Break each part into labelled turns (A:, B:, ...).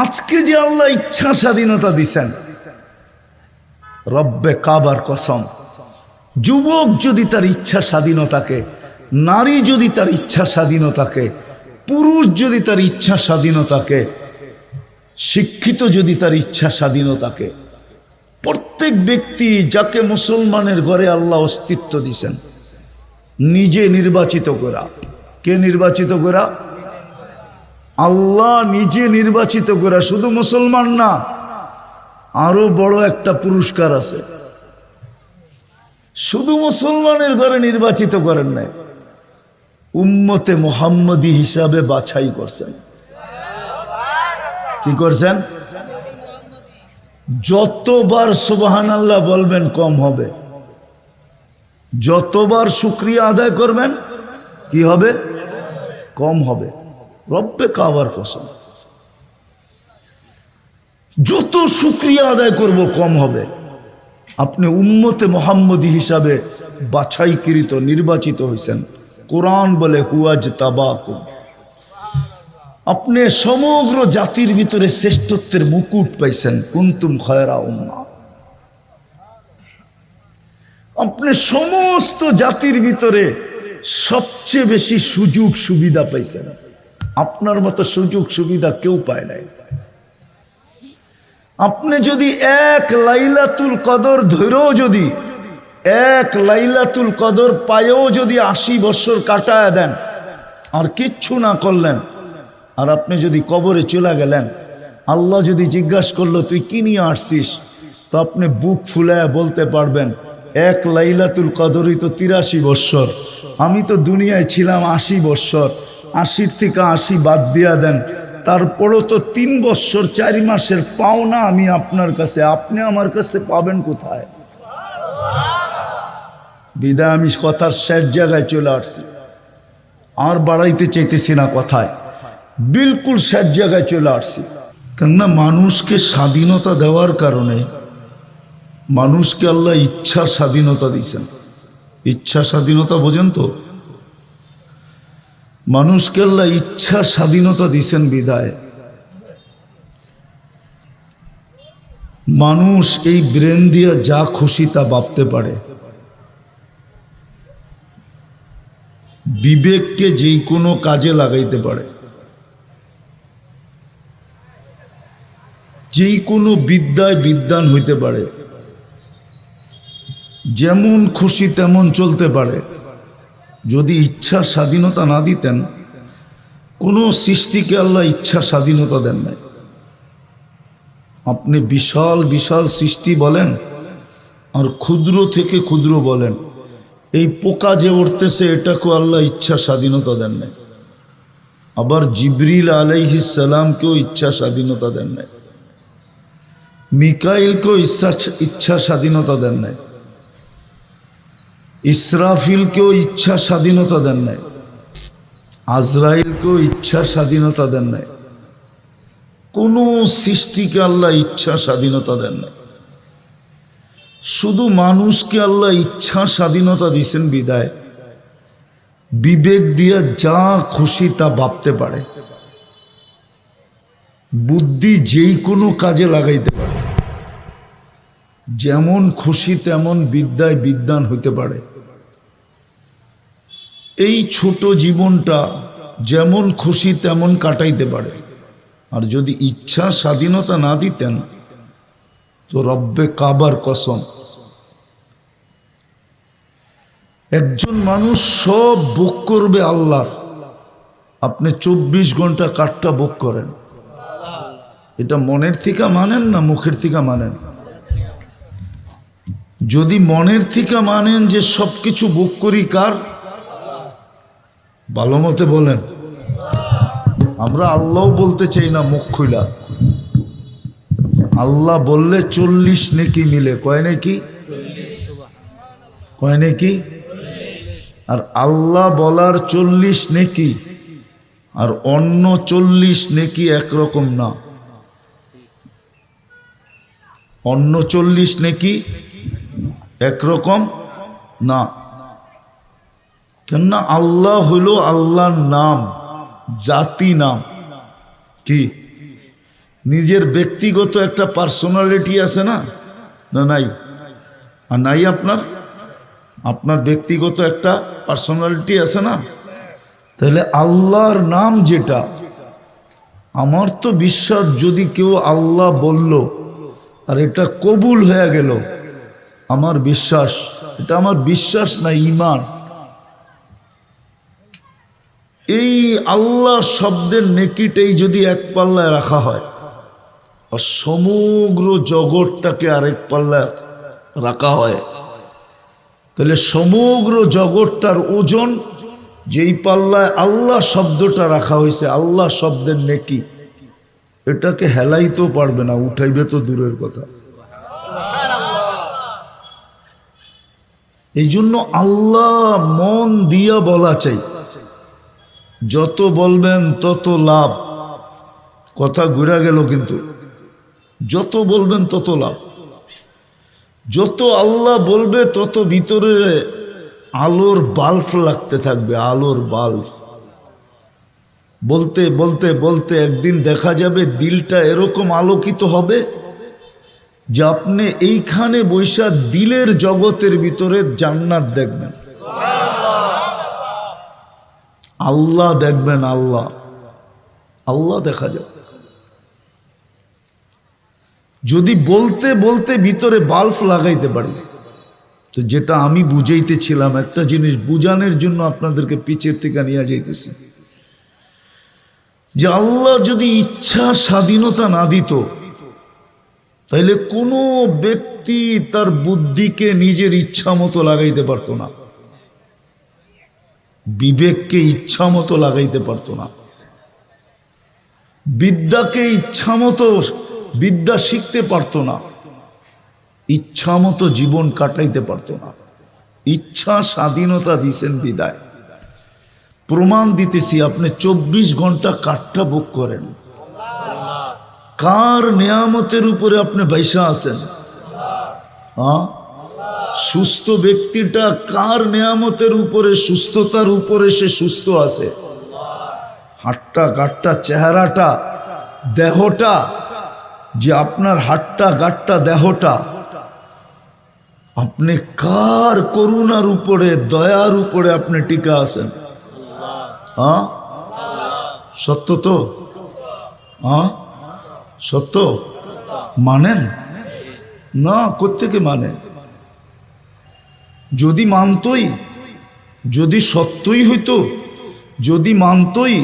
A: আজকে যে আল্লাহ ইচ্ছা স্বাধীনতা দিছেন, রব্বে কাবার কসম, যুবক যদি তার ইচ্ছা স্বাধীনতাকে, নারী যদি তার ইচ্ছা স্বাধীনতাকে, পুরুষ যদি তার ইচ্ছা স্বাধীনতাকে, শিক্ষিত যদি তার ইচ্ছা স্বাধীনতাকে, প্রত্যেক ব্যক্তি যাকে মুসলমানের ঘরে আল্লাহ অস্তিত্ব দিছেন, নিজে নির্বাচিত করা। কে নির্বাচিত করা? আল্লাহ নিজে নির্বাচিত করা। শুধু মুসলমান না, আরো বড় একটা পুরস্কার আছে। শুধু মুসলমানের ঘরে নির্বাচিত করেন নাই, উম্মতে মুহাম্মদী হিসাবে বাছাই করছেন। কি করছেন? যতবার সুবহানাল্লাহ বলবেন কম হবে, যতবার শুকরিয়া আদায় করবেন কি হবে? কম হবে। রব্বে কাবার কসম, যত শুকরিয়া আদায় করব কম হবে। আপনি উম্মতে মুহাম্মদী হিসাবে বাছাইকৃত, নির্বাচিত হয়েছেন। কোরআন বলে হুয়াজ তাবাকুম, আপনি সমগ্র জাতির ভিতরে শ্রেষ্ঠত্বের মুকুট পাইছেন। কুনতুম খায়রা উম্মাহ, আপনি সমস্ত জাতির ভিতরে সবচেয়ে বেশি সুযোগ সুবিধা পাইছেন। আপনার মতো সুযোগ সুবিধা কেউ পায় নাই। আপনি যদি এক লাইলাতুল কদর ধরেও, যদি এক লাইলাতুল কদর পায়েও যদি 80 বছর কাটায় দেন আর কিচ্ছু না করলেন, আর আপনি যদি কবরে চলে গেলেন, আল্লাহ যদি জিজ্ঞাসা করলো তুই কি নিয়ে আসছিস, তো আপনি বুক ফুলায় বলতে পারবেন এক লাইলাতুল কদরই তো 83 বছর, আমি তো দুনিয়ায় ছিলাম 80 বছর, 80 থেকে 80 বাদ দিয়া দেন, তারপরও তো 3 বছর 4 মাসের পাওনা আমি আপনার কাছে, আপনি আমার কাছে পাবেন কোথায়? বিদায় আমি কথার শেষ জায়গায় চলে আসছি, আর বাড়াইতে চাইতেছি না কথায়, বিলকুল শেষ জায়গায় চলে আসছি। কেননা মানুষকে স্বাধীনতা দেওয়ার কারণে মানুষকে আল্লাহ ইচ্ছা স্বাধীনতা দিয়েছেন। ইচ্ছা স্বাধীনতা বোঝেন তো? মানুষকে আল্লাহ ইচ্ছা স্বাধীনতা দিয়েছেন বিদায় মানুষ এই ব্রেন দিয়ে যা খুশি তা ভাবতে পারে, বিবেককে যেই কোনো কাজে লাগাইতে পারে, যেই কোনো বিদ্যায় বিদ্বান হইতে পারে, যেমন খুশি তেমন চলতে পারে। যদি ইচ্ছা স্বাধীনতা না দিতেন, কোনো সৃষ্টিকে আল্লাহ ইচ্ছা স্বাধীনতা দেন নাই। আপনি বিশাল বিশাল সৃষ্টি বলেন আর ক্ষুদ্র থেকে ক্ষুদ্র বলেন, এই পোকা যে উঠতেছে এটাকেও আল্লাহ ইচ্ছা স্বাধীনতা দেন নাই। আবার জিবরিল আলাইহিস সালামকেও ইচ্ছা স্বাধীনতা দেন নাই, মিকাইলকেও ইচ্ছা স্বাধীনতা দেন নাই, ইসরাফিলকেও ইচ্ছা স্বাধীনতা দেন নাই, আজরাইলকেও ইচ্ছা স্বাধীনতা দেন নাই। কোন সৃষ্টিকে আল্লাহ ইচ্ছা স্বাধীনতা দেন নাই। শুধু মানুষকে আল্লাহ ইচ্ছা স্বাধীনতা দিয়েছেন বিদায় বিবেক দিয়ে যা খুশি তা ভাবতে পারে, বুদ্ধি যেই কোনো কাজে লাগাইতে পারে, যেমন খুশি তেমন বিদ্যায় বিদ্বান হইতে পারে। এই ছোট জীবনটা যেমন খুশি তেমন কাটাইতে পারে। আর যদি ইচ্ছা স্বাধীনতা না দিতেন, তো রব্বে কাবার কসম, একজন মানুষ সব ভোগ করবে আল্লাহ, আপনি 24 ঘন্টা কাঠটা ভোগ করেন। এটা মনের থেকে মানেন না মুখের থেকে মানেন? যদি মনের থেকে মানেন যে সবকিছু ভোগ করি কার, ভালো মতে বলেন। আমরা আল্লাহ বলতে চাই না মুখ খুলা। আল্লাহ বললে 40 নেকি মিলে, কয় নাকি? কয় নাকি? আর আল্লাহ বলার 40 নেকি আর অন্য 40 নেকি একরকম না। অন্য 40 নেকি একরকম না। কেননা আল্লাহ হলো আল্লাহর নাম, জাতি নাম। কি নিজের ব্যক্তিগত একটা পার্সোনালিটি আছে না, না নাই? আর নাই আপনার ব্যক্তিগত একটা পার্সোনালিটি আছে না? তাহলে আল্লাহর নাম যেটা, আমার তো বিশ্বাস যদি কেউ আল্লাহ বলল আর এটা কবুল হয়ে গেল, আমার বিশ্বাস, এটা আমার বিশ্বাস না, ঈমান। এই আল্লাহ শব্দের নেকিটাই যদি এক পাল্লায় রাখা হয় আর সমগ্র জগৎটাকে আরেক পাল্লায় রাখা হয়, তাহলে সমগ্র জগৎটার ওজন যেই পাল্লায় আল্লাহ শব্দটা রাখা হয়েছে, আল্লাহ শব্দের নেকি, এটাকে হেলাইতেও পারবে না, উঠাইবে তো দূরের কথা। এই জন্য আল্লাহ মন দিয়া বলা চাই, যত বলবেন তত লাভ। কথা ঘুরে গেল, কিন্তু যত বলবেন তত লাভ। যত আল্লাহ বলবে তত ভিতরে আলোর বাল্ব লাগতে থাকবে, আলোর বাল্ব। বলতে বলতে বলতে একদিন দেখা যাবে দিলটা এরকম আলোকিত হবে যে আপনি এইখানে বৈশা দিলের জগতের ভিতরে জান্নাত দেখবেন, আল্লাহ দেখবেন, আল্লাহ আল্লাহ দেখা যাবে। যদি বলতে বলতে ভিতরে বাল্ব লাগাইতে পারি, তো যেটা আমি বুঝাইতেছিলাম, একটা জিনিস বুঝানোর জন্য আপনাদেরকে পিছের থেকে নিয়ে যাইতেছি, যে আল্লাহ যদি ইচ্ছা স্বাধীনতা না দিত, তাইলে কোনো ব্যক্তি তার বুদ্ধিকে নিজের ইচ্ছা মতো লাগাইতে পারত না, বিবেককে ইচ্ছা মতো লাগাইতে পারত না, বিদ্যাকে ইচ্ছা মতো বিদ্যা শিখতে পারত না, ইচ্ছা মতো জীবন কাটাইতে পারত না। ইচ্ছা স্বাধীনতা দিছেন বিদায়। প্রমাণ দিতেছি, আপনি 24 ঘন্টা কাঠটা বুক করেন, কার নিয়ামতের উপরে আপনি বাইসা আছেন? সুস্থ ব্যক্তিটা কার নিয়ামতের উপরে, সুস্থতার উপরে সে সুস্থ আছে? হাটটা গাটটা চেহারাটা দেহটা, যে আপনার হাটটা গাটটা দেহটা, আপনি কার করুণার উপরে, দয়ার উপরে আপনি টিকা আছেন? সত্য তো? সত্য মানেন না? কোত্থেকে মানেন? যদি মানতই, যদি সত্যই হইতো, যদি মানতই,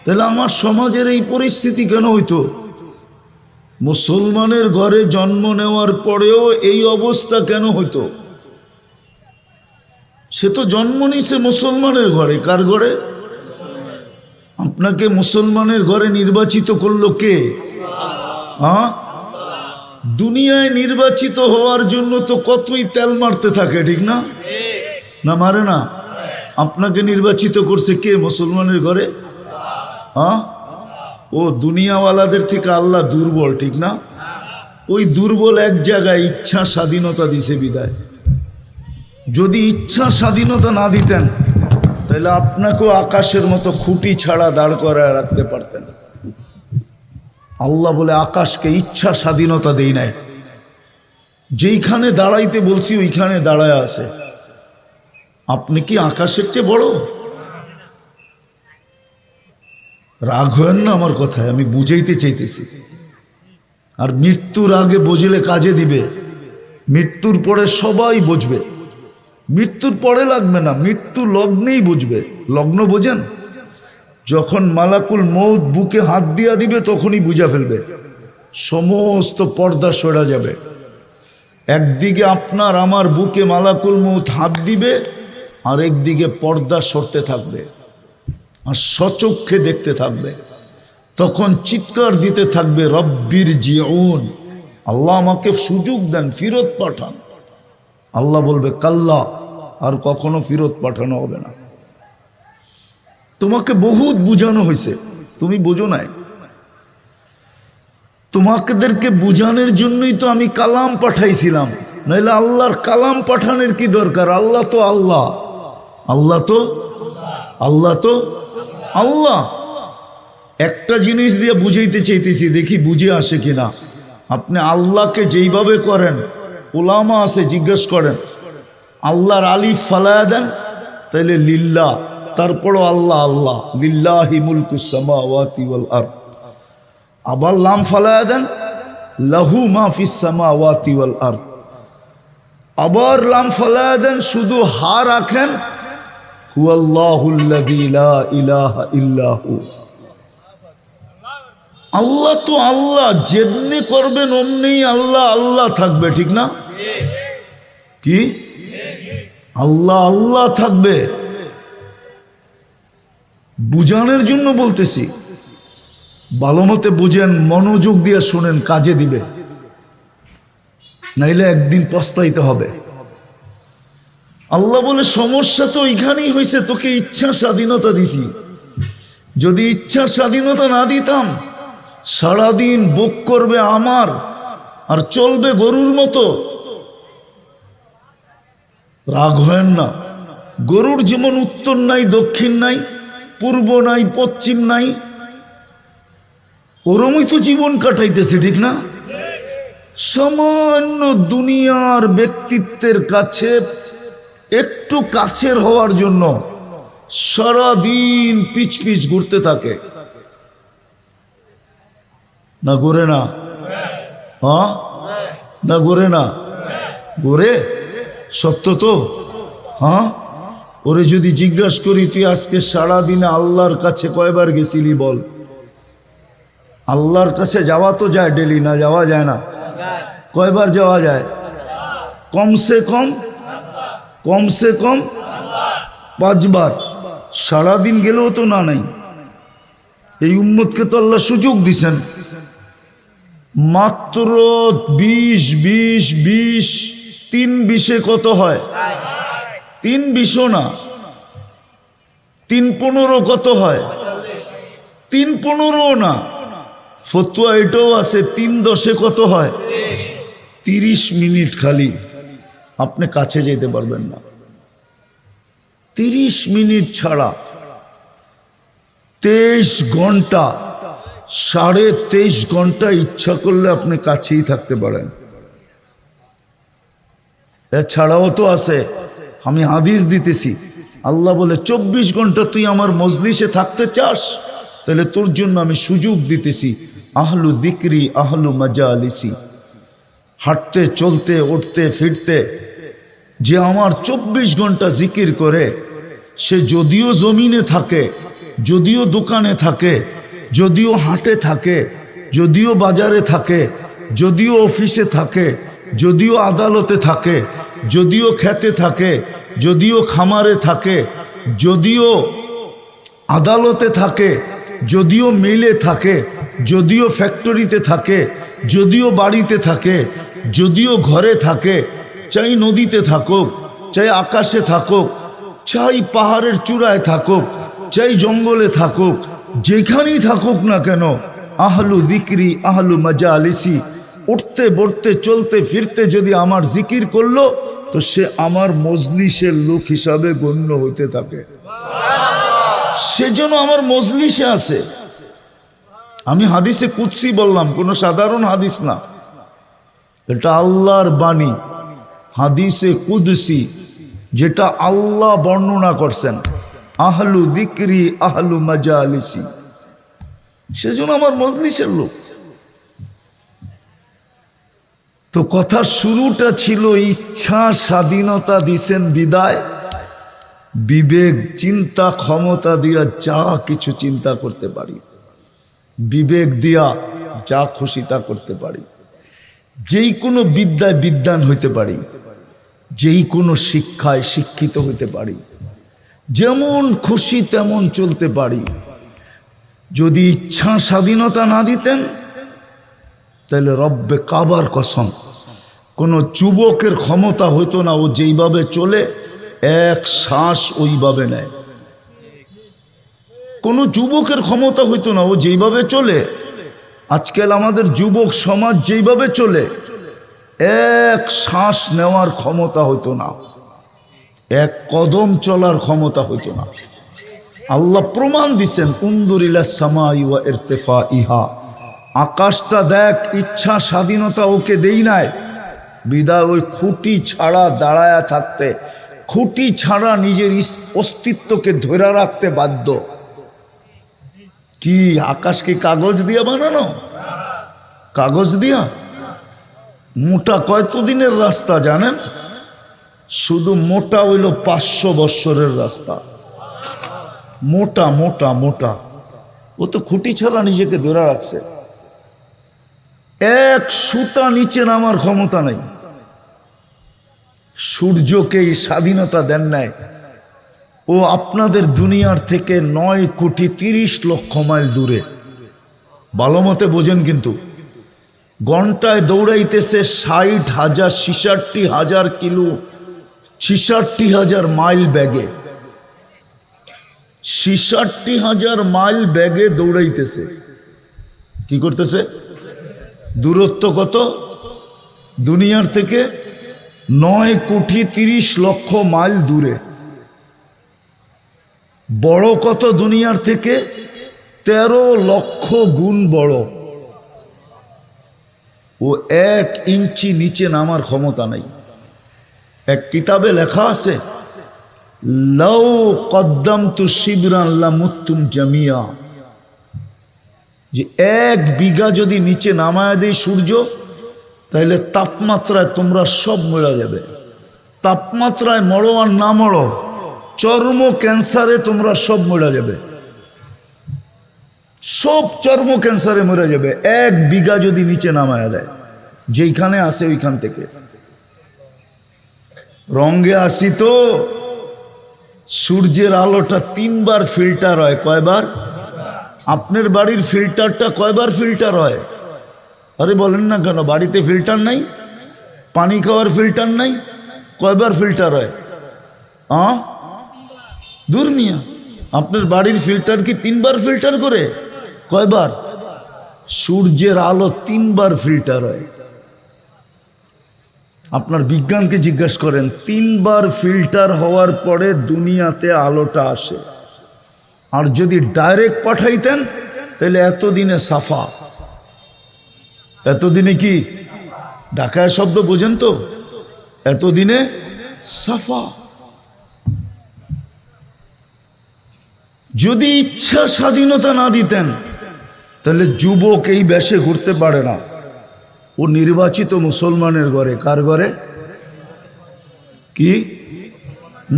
A: তাহলে আমার সমাজের এই পরিস্থিতি কেন হইতো? মুসলমানের ঘরে জন্ম নেওয়ার পরেও এই অবস্থা কেন হইতো? সে তো জন্ম নিছে মুসলমানের ঘরে। কার ঘরে? আপনাকে মুসলমানের ঘরে নির্বাচিত করলো কে? দুনিয়ায় নির্বাচিত হওয়ার জন্য তো কতই তেল মারতে থাকে, ঠিক না? না মারে না? আপনাকে নির্বাচিত করছে কে মুসলমানের ঘরে? ও দুনিয়াওয়ালাদের থেকে আল্লাহ দুর্বল, ঠিক না? ওই দুর্বল এক জায়গায় ইচ্ছা স্বাধীনতা দিছে বিদায়। যদি ইচ্ছা স্বাধীনতা না দিতেন, তাহলে আপনাকেও আকাশের মতো খুঁটি ছাড়া দাঁড় করায় রাখতে পারতেন। আল্লাহ বলে আকাশকে ইচ্ছা স্বাধীনতা দেই নাই, যেইখানে দাঁড়াইতে বলছি ওইখানে দাঁড়ায় আছে। আপনি কি আকাশের চেয়ে বড়? রাগ হয়েন না আমার কথায়, আমি বুঝাইতে চাইতেছি। আর মৃত্যুর আগে বুঝলে কাজে দিবে, মৃত্যুর পরে সবাই বুঝবে। মৃত্যুর পরে লাগবে না, মৃত্যু লগ্নেই বুঝবে। লগ্ন বোঝেন? যখন মালাকুল মউত বুকে হাত দিয়া দিবে তখনই বুঝা ফেলবে, সমস্ত পর্দা সরা যাবে। একদিকে আপনার আমার বুকে মালাকুল মউত হাত দিবে, আর একদিকে পর্দা সরতে থাকবে, আর সচক্ষে দেখতে থাকবে। তখন চিৎকার দিতে থাকবে, রব্বির জিউন, আল্লাহ আমাকে সুযোগ দেন, ফিরত পাঠান। আল্লাহ বলবে কাল্লা, আর কখনো ফিরত পাঠানো হবে না। তোমাকে বহুত বুঝানো হয়েছে, তুমি বোঝো নাই। তোমাদেরকে বুঝানোর জন্যই তো আমি কালাম পাঠাইছিলাম, নাইলে আল্লাহর কালাম পাঠানোর কি দরকার? আল্লাহ তো আল্লাহ, আল্লাহ তো আল্লাহ, তো আল্লাহ। একটা জিনিস দিয়ে বুঝাইতে চাইতেছি, দেখি বুঝে আসে কিনা। আপনি আল্লাহকে যেইভাবে করেন, ওলামা আছে জিজ্ঞেস করেন, আল্লাহর আলিফ ফালায়া দেন তাইলে লিল্লাহ, তারপরও আল্লাহ আল্লাহ, লিল্লাহি মুলকুস সামাওয়াতি ওয়াল আরদ। আবার লাম ফালায়া দেন, লাহু মা ফিস সামাওয়াতি ওয়াল আরদ। আবার লাম ফালায়া দেন, শুধু হা রাখেন, হুয়াল্লাহুল্লাযী লা ইলাহা ইল্লা হু। আল্লাহ তো আল্লাহ, যেমনি করবেন অমনি আল্লাহ আল্লাহ থাকবে, ঠিক না? কি আল্লাহ আল্লাহ থাকবে? বুঝানোর জন্য বলতেছি, ভালো মতে বুঝেন, মনোযোগ দিয়ে শোনেন, কাজে দিবে, নাইলে একদিন পস্তাইতে হবে। আল্লাহ বলে সমস্যা তো এখানেই হয়েছে, তোকে ইচ্ছা স্বাধীনতা দিছি। যদি ইচ্ছা স্বাধীনতা না দিতাম, সারাদিন ভোগ করবে আমার আর চলবে গরুর মতো। রাগ হয় না, গরুর যেমন উত্তর নাই, দক্ষিণ নাই, পূর্ব নাই, পশ্চিম নাই, ওরমই তো জীবন কাটাইতেছে, ঠিক না? সামান্য দুনিয়ার ব্যক্তিত্বের কাছে একটু কাছের হওয়ার জন্য সারাদিন পিছ পিছ ঘুরতে থাকে, না ঘুরে না? হ্যাঁ না ঘুরে না? ঘুরে, সত্য তো। হ্যাঁ, ওরে যদি জিজ্ঞাসা করি, তুই আজকে সারাদিনে আল্লাহর কাছে কয়বার গেছিলি বল? আল্লাহর কাছে যাওয়া তো যায় ডেলি, না যাওয়া যায় না? কয়বার যাওয়া যায়? কমসে কম 5 বার। সারাদিন গেলেও তো না নাই। এই উম্মতকে তো আল্লাহ সুযোগ দিছেন, মাত্র 20 3 20-এ কত হয়? 3 20 না, 3 15 কত হয়? 3 15 না, ফতুয়া এটাও আছে, 3 10-এ কত হয়? 30 মিনিট খালি আপনি কাছে যেতে পারবেন না। 30 মিনিট ছাড়া 23 ঘন্টা, 23.5 ঘন্টা ইচ্ছা করলে আপনি কাছেই থাকতে পারেন। এছাড়াও তো আছে, আমি হাদিস দিতেছি, আল্লাহ বলে 24 ঘন্টা তুই আমার মজলিসে থাকতে চাস, তাহলে তোর জন্য আমি সুযোগ দিতেছি, আহলু যিকরি আহলু মাজালিসি। হাঁটতে চলতে উঠতে ফিরতে যে আমার 24 ঘন্টা জিকির করে, সে যদিও জমিনে থাকে, যদিও দোকানে থাকে, যদিও হাটে থাকে, যদিও বাজারে থাকে, যদিও অফিসে থাকে, যদিও আদালতে থাকে, যদিও খেতে থাকে, যদিও খামারে থাকে, যদিও আদালতে থাকে, যদিও মিলে থাকে, যদিও ফ্যাক্টরিতে থাকে, যদিও বাড়িতে থাকে, যদিও ঘরে থাকে, চাই নদীতে থাকুক, চাই আকাশে থাকুক, চাই পাহাড়ের চূড়ায় থাকুক, চাই জঙ্গলে থাকুক, যেখানেই থাকুক না কেন, আহলু যিকরি আহলু মাজালিসি, উঠতে বসতে চলতে ফিরতে যদি আমার জিকির করলো, তো সে আমার মজলিসের লোক হিসাবে গণ্য হইতে থাকে। সেজন্য আমার মজলিসে আছে। আমি হাদিসে কুদসি বললাম, কোনো সাধারণ হাদিস না, এটা আল্লাহর বাণী, হাদিসে কুদসি, যেটা আল্লাহ বর্ণনা করছেন, আহলু যিকরি আহলু মাজালিসি, সেজন্য আমার মজলিসের লোক। তো কথার শুরুটা ছিল ইচ্ছা স্বাধীনতা দিছেন বিদায়, বিবেক চিন্তা ক্ষমতা দিয়া যা কিছু চিন্তা করতে পারি, বিবেক দিয়া যা খুশি তা করতে পারি, যেই কোনো বিদ্যায় বিদ্বান হইতে পারি, যেই কোনো শিক্ষায় শিক্ষিত হইতে পারি, যেমন খুশি তেমন চলতে পারি। যদি ইচ্ছা স্বাধীনতা না দিতেন, তাহলে রব্বে কাবার কসম কোনো যুবকের ক্ষমতা হইতো না, ও যেইভাবে চলে এক শ্বাস ওইভাবে নেয়। কোনো যুবকের ক্ষমতা হইতো না, ও যেইভাবে চলে। আজকাল আমাদের যুবক সমাজ যেইভাবে চলে, এক শ্বাস নেওয়ার ক্ষমতা হইতো না, এক কদম চলার ক্ষমতা হইতো না। আল্লাহ প্রমাণ দিছেন, উনদুরিলা সামাই ওয়া ইরতিফাইহা, আকাশটা দেখ, ইচ্ছা স্বাধীনতা ওকে দেই নাই, বিদায় ওই খুঁটি ছাড়া দাঁড়ায়া থাকতে, খুঁটি ছাড়া নিজের অস্তিত্বকে ধরে রাখতে বাধ্য। কি আকাশ কি কাগজ দিয়া বানানো? কাগজ দিয়া? মোটা কতদিনের রাস্তা জানেন? শুধু মোটা হইল 500 বৎসরের রাস্তা। মোটা মোটা মোটা, ও তো খুঁটি ছাড়া নিজেকে ধরে রাখছে। এক সুতা নিচে নামার ক্ষমতা নাই। সূর্যকে স্বাধীনতা দেন নাই, ও আপনাদের দুনিয়ার থেকে 9,30,00,000 মাইল দূরে। ভালো মতে বোঝেন, কিন্তু ঘন্টায় দৌড়াইতেছে 60,000 66,000 কিলো, 66,000 মাইল ব্যাগে, 66,000 মাইল ব্যাগে দৌড়াইতেছে। কি করতেছে? দূরত্ব কত দুনিয়ার থেকে? 9,30,00,000 মাইল দূরে। বড় কত দুনিয়ার থেকে? 13 লক্ষ গুণ বড়। ও 1 ইঞ্চি নিচে নামার ক্ষমতা নাই। এক কিতাবে লেখা আছে, লাউ কদ্দামতু শিবরান লামুত্তুম জামিয়া, যে 1 বিঘা যদি নিচে নামায় দেয় সূর্য, তাহলে তাপমাত্রায় তোমরা সব মরে যাবে। তাপমাত্রায় মরো আর না মরো, চর্ম ক্যান্সারে তোমরা সব মরে যাবে, সব চর্ম ক্যান্সারে মরে যাবে 1 বিঘা যদি নিচে নামায় দেয়। যেইখানে আসে ওইখান থেকে। রঙে আসি তো, সূর্যের আলোটা 3 বার ফিল্টার হয়। কয়বার? আপনার বাড়ির ফিল্টারটা কয়বার ফিল্টার হয়? আরে বলেন না কেন, বাড়িতে ফিল্টার নাই? পানি খাওয়ার ফিল্টার নাই? কয়বার ফিল্টার হয়? দূর মিয়া, আপনার বাড়ির ফিল্টার কি 3 বার ফিল্টার করে? কয়বার? সূর্যের আলো 3 বার ফিল্টার হয়। আপনার বিজ্ঞানকে জিজ্ঞেস করেন, 3 বার ফিল্টার হওয়ার পরে দুনিয়াতে আলোটা আসে। আর যদি ডাইরেক্ট পাঠাইতেন তাহলে এতদিনে সাফা। এতদিনে কি? ঢাকায় শব্দ বোঝেন তো? এতদিনে সাফা। যদি ইচ্ছা স্বাধীনতা না দিতেন, তাহলে যুবক এই বেশে ঘুরতে পারে না। ও নির্বাচিত মুসলমানের ঘরে। কার ঘরে? কি?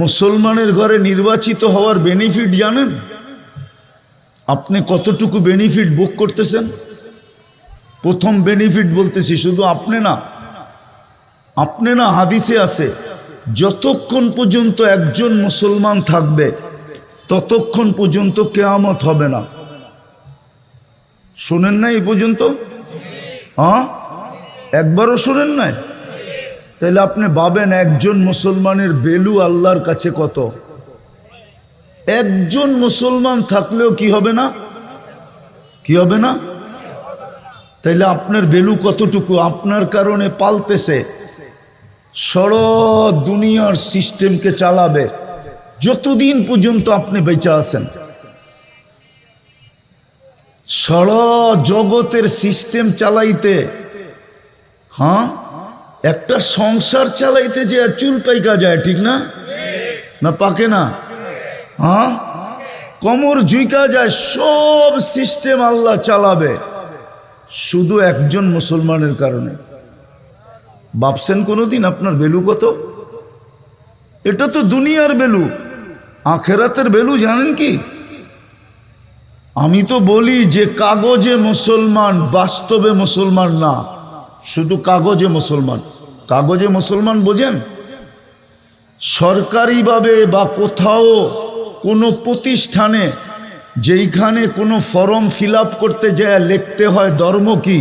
A: মুসলমানের ঘরে নির্বাচিত হওয়ার বেনিফিট জানেন? আপনি কতটুকু বেনিফিট ভোগ করতেছেন? প্রথম বেনিফিট বলতেছি, শুধু আপনি না, হাদিসে আছে, যতক্ষণ পর্যন্ত একজন মুসলমান থাকবে ততক্ষণ পর্যন্ত কিয়ামত হবে না। শোনেন না এই পর্যন্ত? একবারও শোনেন নাই? তাহলে আপনি ভাবেন একজন মুসলমানের ভ্যালু আল্লাহর কাছে কত। একজন মুসলমান থাকলেও কি হবে না? কি হবে না? তাইলে আপনার ভ্যালু কতটুকু? আপনার কারণে পালতেছে, সারা দুনিয়ার সিস্টেমকে চালাবে যতদিন পর্যন্ত আপনি বেঁচে আছেন। সারা জগতের সিস্টেম চালাইতে, একটা সংসার চালাইতে যে চুল পাইকা যায়, ঠিক না? না পাকে না? কোমর ঝুঁকা যায়। সব সিস্টেম আল্লাহ চালাবে শুধু একজন মুসলমানের কারণে। ভাবছেন কোনোদিন আপনার ভ্যালু কত? এটা তো দুনিয়ার ভ্যালু। আখেরাতের ভ্যালু জানেন কি? আমি তো বলি যে কাগজে মুসলমান, বাস্তবে মুসলমান না, শুধু কাগজে মুসলমান। কাগজে মুসলমান বোঝেন? সরকারিভাবে বা কোথাও কোনো প্রতিষ্ঠানে যেইখানে কোনো ফর্ম ফিল আপ করতে যায় লিখতে হয় ধর্ম কি,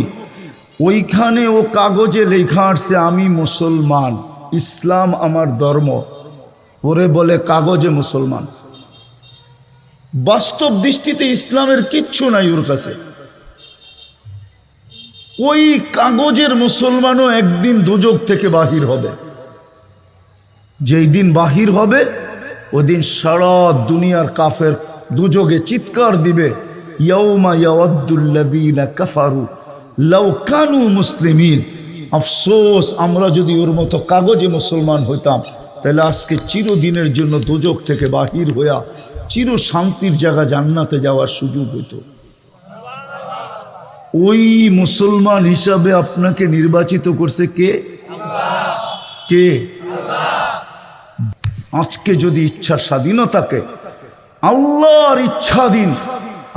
A: ওইখানে ও কাগজে লেখা আসছে আমি মুসলমান, ইসলাম আমার ধর্ম, ওরে বলে কাগজে মুসলমান। বাস্তব দৃষ্টিতে ইসলামের কিচ্ছু নাই ওর কাছে। ওই কাগজের মুসলমানও একদিন দোজখ থেকে বাহির হবে। যেই দিন বাহির হবে ওই দিন সারা দুনিয়ার কাফের দুযোগে চিৎকার দিবে, ইয়াউমা ইয়াওয়াদ্দুল্লাযীনা কাফারু লাউ কানু মুসলিমিন। আফসোস, আমরা যদি ওর মতো কাগজে মুসলমান হইতাম তাহলে আজকে চিরদিনের জন্য দুযোগ থেকে বাহির হইয়া চির শান্তির জায়গা জান্নাতে যাওয়ার সুযোগ হইত। ওই মুসলমান হিসাবে আপনাকে নির্বাচিত করছে কে? কে? আজকে যদি ইচ্ছা স্বাধীনতাকে আল্লাহর ইচ্ছাধীন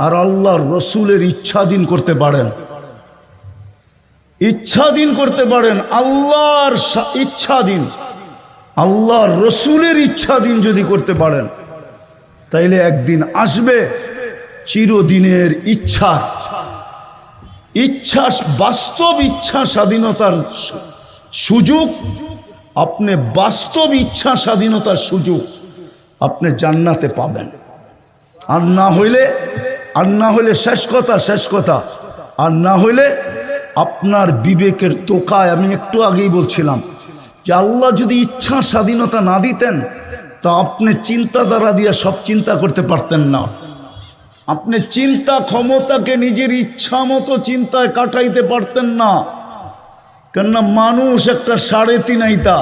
A: আর আল্লাহর রসুলের ইচ্ছাধীন করতে পারেন, ইচ্ছাধীন করতে পারেন, আল্লাহর ইচ্ছাধীন আল্লাহর রসুলের ইচ্ছাধীন যদি করতে পারেন, তাইলে একদিন আসবে চিরদিনের ইচ্ছা বাস্তব ইচ্ছা স্বাধীনতার সুযোগ। আপনি বাস্তব ইচ্ছা স্বাধীনতার সুযোগ আপনি জান্নাতে পাবেন। আর না হইলে শেষ কথা, আর না হইলে আপনার বিবেকের তোকায়, আমি একটু আগেই বলছিলাম যে আল্লাহ যদি ইচ্ছা স্বাধীনতা না দিতেন তা আপনি চিন্তাধারা দিয়ে সব চিন্তা করতে পারতেন না। আপনি চিন্তা ক্ষমতাকে নিজের ইচ্ছা মতো চিন্তায় কাটাইতে পারতেন না। কেননা মানুষ একটা 3.5 আইতা,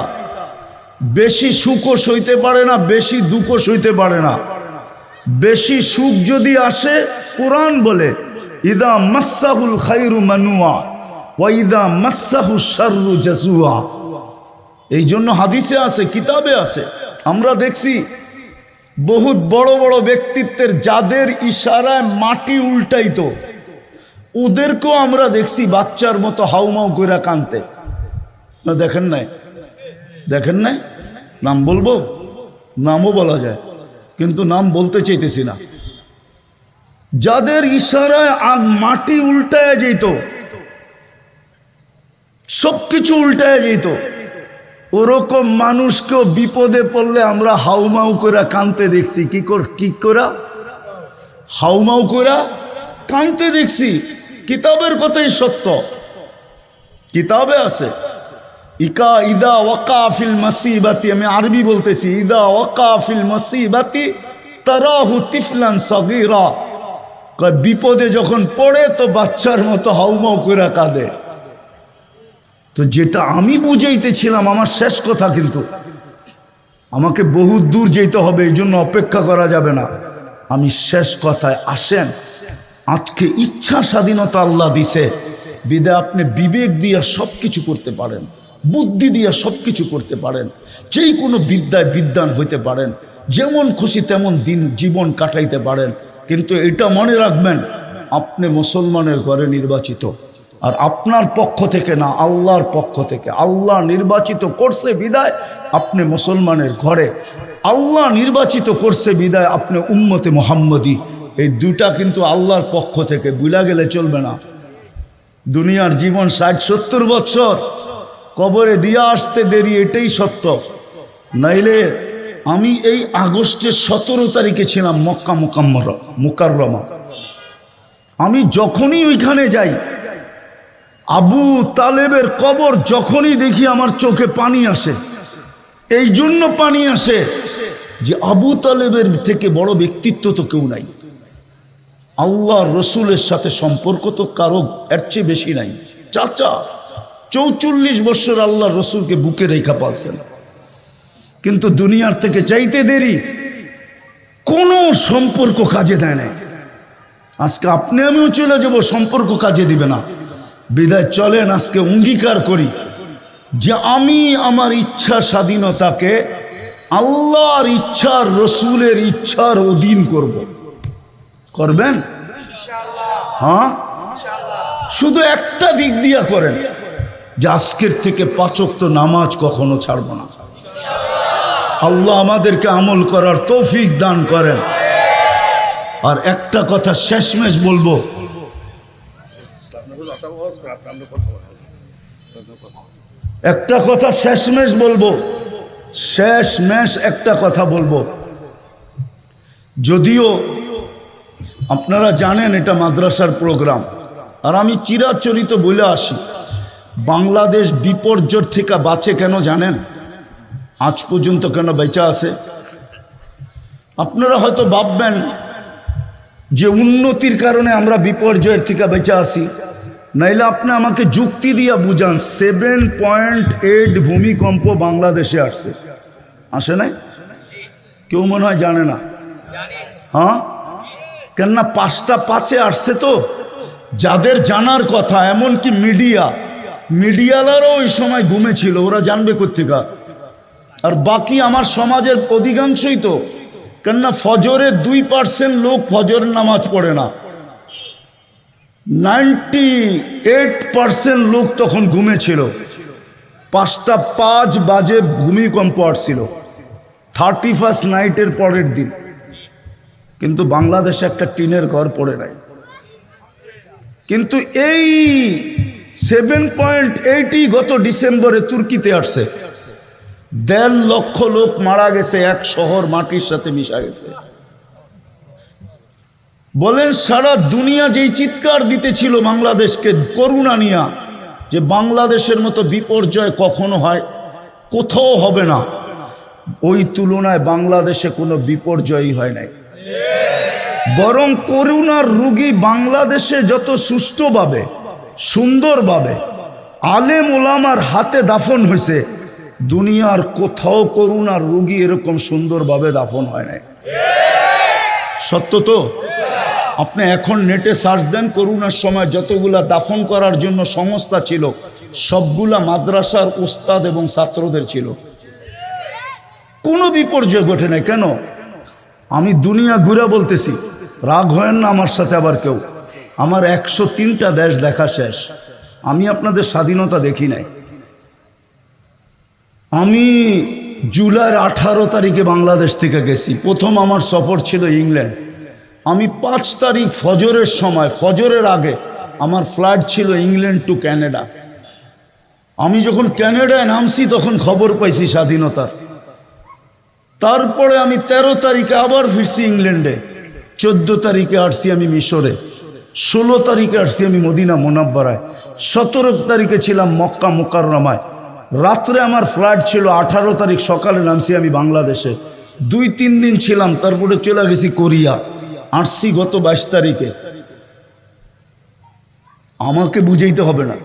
A: বেশি সুখও সইতে পারে না, বেশি দুঃখও সইতে পারে না। বেশি সুখ যদি আসে, কোরআন বলে ইদা মাসাহুল খায়রু মানুয়া ওয়া ইদা মাসাহু শাররু জাজুয়া। এই জন্য হাদিসে আছে, কিতাবে আছে, আমরা দেখছি বহুত বড় বড় ব্যক্তিত্বের যাদের ইশারায় মাটি উল্টাইতো, ওদেরকেও আমরা দেখছি বাচ্চার মতো হাউমাউ করে কানতে। না দেখেন নাই? নাম বলবো? নামও বলা যায়, কিন্তু নাম বলতে চাইতেছি না। যাদের ইশারায় মাটি উল্টায় যেত, সবকিছু উল্টায় যেত, ওরকম মানুষকেও বিপদে পড়লে আমরা হাউমাউ করে কানতে দেখছি। কি করা? হাউমাউ করে কানতে দেখছি। কিতাবের কথাই সত্য, কিতাবে আছে। ইদা ওয়াকা ফিল মাসিবাতি, আমি আরবি বলতেছি, ইদা ওয়াকা ফিল মাসিবাতি তারাহু তিফলান সাগীরা। বিপদে যখন পড়ে তো বাচ্চার মতো হাউমাউ করে কাঁদে। তো যেটা আমি বুঝাইতেছিলাম, আমার শেষ কথা, কিন্তু আমাকে বহু দূর যেতে হবে, এই জন্য অপেক্ষা করা যাবে না। আমি শেষ কথায় আসেন। আজকে ইচ্ছা স্বাধীনতা আল্লাহ দিছে বিদায় আপনি বিবেক দিয়ে সব কিছু করতে পারেন, বুদ্ধি দিয়ে সব কিছু করতে পারেন, যেই কোনো বিদ্যায় বিদ্বান হইতে পারেন, যেমন খুশি তেমন জীবন কাটাইতে পারেন। কিন্তু এটা মনে রাখবেন, আপনি মুসলমানের ঘরে নির্বাচিত, আর আপনার পক্ষ থেকে না, আল্লাহর পক্ষ থেকে। আল্লাহ নির্বাচিত করছে বিদায় আপনি মুসলমানের ঘরে, আল্লাহ নির্বাচিত করছে বিদায় আপনি উম্মতে মুহাম্মদী। এই দুটা কিন্তু আল্লাহর পক্ষ থেকে, ভুলা গেলে চলবে না। দুনিয়ার জীবন 60-70 বছর, কবরে দিয়া আসতে দেরি, এটাই সত্য। নাইলে আমি এই আগস্টের 17 তারিখে ছিলাম মক্কা মুকাররমা। আমি যখনই ওইখানে যাই, আবু তালেবের কবর যখনই দেখি আমার চোখে পানি আসে। এই জন্য পানি আসে যে আবু তালেবের থেকে বড় ব্যক্তিত্ব তো কেউ নাই। আল্লাহ রসুলের সাথে সম্পর্ক তো কারো এর চেয়ে বেশি নাই। চাচা 44 বছর আল্লাহ রসুলকে বুকে রেখা পালছেন, কিন্তু দুনিয়ার থেকে চাইতে দেরি, কোনো সম্পর্ক কাজে দেয় না। আজকে আপনি আমিও চলে যাব, সম্পর্ক কাজে দিবে না। বিদায় চলেন আজকে অঙ্গীকার করি যে আমি আমার ইচ্ছা স্বাধীনতাকে আল্লাহর ইচ্ছার, রসুলের ইচ্ছার অধীন করব। করবেন? হ্যাঁ, শুধু একটা দিক দিয়া করেন যে আজকের থেকে 5 ওয়াক্ত নামাজ কখনো ছাড়ব না। আল্লাহ আমাদেরকে আমল করার তৌফিক দান করেন। আর একটা কথা শেষমেশ বলবো, একটা কথা শেষমেশ বলবো, একটা কথা বলবো। যদিও আপনারা জানেন এটা মাদ্রাসার প্রোগ্রাম, আর আমি চিরাচরিত বলে আসি, বাংলাদেশ বিপর্যয় থেকে বাঁচে কেন জানেন? আজ পর্যন্ত কেন বেঁচে আছে? আপনারা হয়তো ভাববেন যে উন্নতির কারণে আমরা বিপর্যয়ের থেকে বেঁচে আসি? নাইলে আপনি আমাকে যুক্তি দিয়া বুঝান 7.8 ভূমিকম্প বাংলাদেশে আসছে, আসে নাই? কেউ মনে হয় জানে না। হ্যাঁ, কেননা 5টা 5-এ আসছে তো। যাদের জানার কথা, এমনকি মিডিয়ালারও ওই সময় ঘুমেছিল, ওরা জানবে কোত্থেকা? আর বাকি আমার সমাজের অধিকাংশই তো, কেননা ফজরের 2% লোক ফজরের নামাজ পড়ে না, 98% লোক তখন ঘুমেছিল। 5টা 5 বাজে ভূমিকম্প আসছিল 31st নাইটের পরের দিন, কিন্তু বাংলাদেশে একটা টিনের ঘর পড়ে নাই। কিন্তু এই 7.8 গত ডিসেম্বরে তুর্কিতে আসছে, 1.5 লক্ষ লোক মারা গেছে, এক শহর মাটির সাথে মিশা গেছে। বলেন সারা দুনিয়া যেই চিৎকার দিতেছিল বাংলাদেশকে করুণা নিয়া, যে বাংলাদেশের মতো বিপর্যয় কখনো হয়, কোথাও হবে না, ওই তুলনায় বাংলাদেশে কোনো বিপর্যয়ই হয় নাই। বরং করুণার রোগী বাংলাদেশে যত সুষ্ঠুভাবে সুন্দরভাবে আলেম ওলামার হাতে দাফন হয়েছে, দুনিয়ার কোথাও করুণার রোগী এরকম সুন্দরভাবে দাফন হয় নাই। সত্য তো? আপনি এখন নেটে সার্চ দেন, করুণার সময় যতগুলা দাফন করার জন্য সংস্থা ছিল, সবগুলা মাদ্রাসার উস্তাদ এবং ছাত্রদের ছিল। কোনো বিপর্যয় ঘটে নাই। কেন? আমি দুনিয়া ঘুরে বলতেছি, রাগ হয় না আমার সাথে আবার কেউ। আমার 103টা দেশ দেখা শেষ, আমি আপনাদের স্বাধীনতা দেখি নাই। আমি জুলাইয়ের 18 তারিখে বাংলাদেশ থেকে গেছি, প্রথম আমার সফর ছিল ইংল্যান্ড। আমি 5 তারিখ ফজরের সময়, ফজরের আগে আমার ফ্লাইট ছিল ইংল্যান্ড টু ক্যানাডা। আমি যখন ক্যানাডায় নামছি তখন খবর পাইছি স্বাধীনতার। তারপরে আমি 13 তারিখে আবার ফিরছি ইংল্যান্ডে, 14 তারিখে আসছি আমি মিশরে, 16 তারিখে আসছি আমি মদিনা মুনাব্বারায়, 17 তারিখে ছিলাম মক্কা মুকাররমায়। রাত্রে আমার ফ্লাইট ছিল, 18 তারিখ সকালে নামছি আমি বাংলাদেশে। 2-3 দিন ছিলাম, তারপরে চলে গেছি কোরিয়া, আসছি গত 22 তারিখে। আমাকে বুঝাইতে হবে না।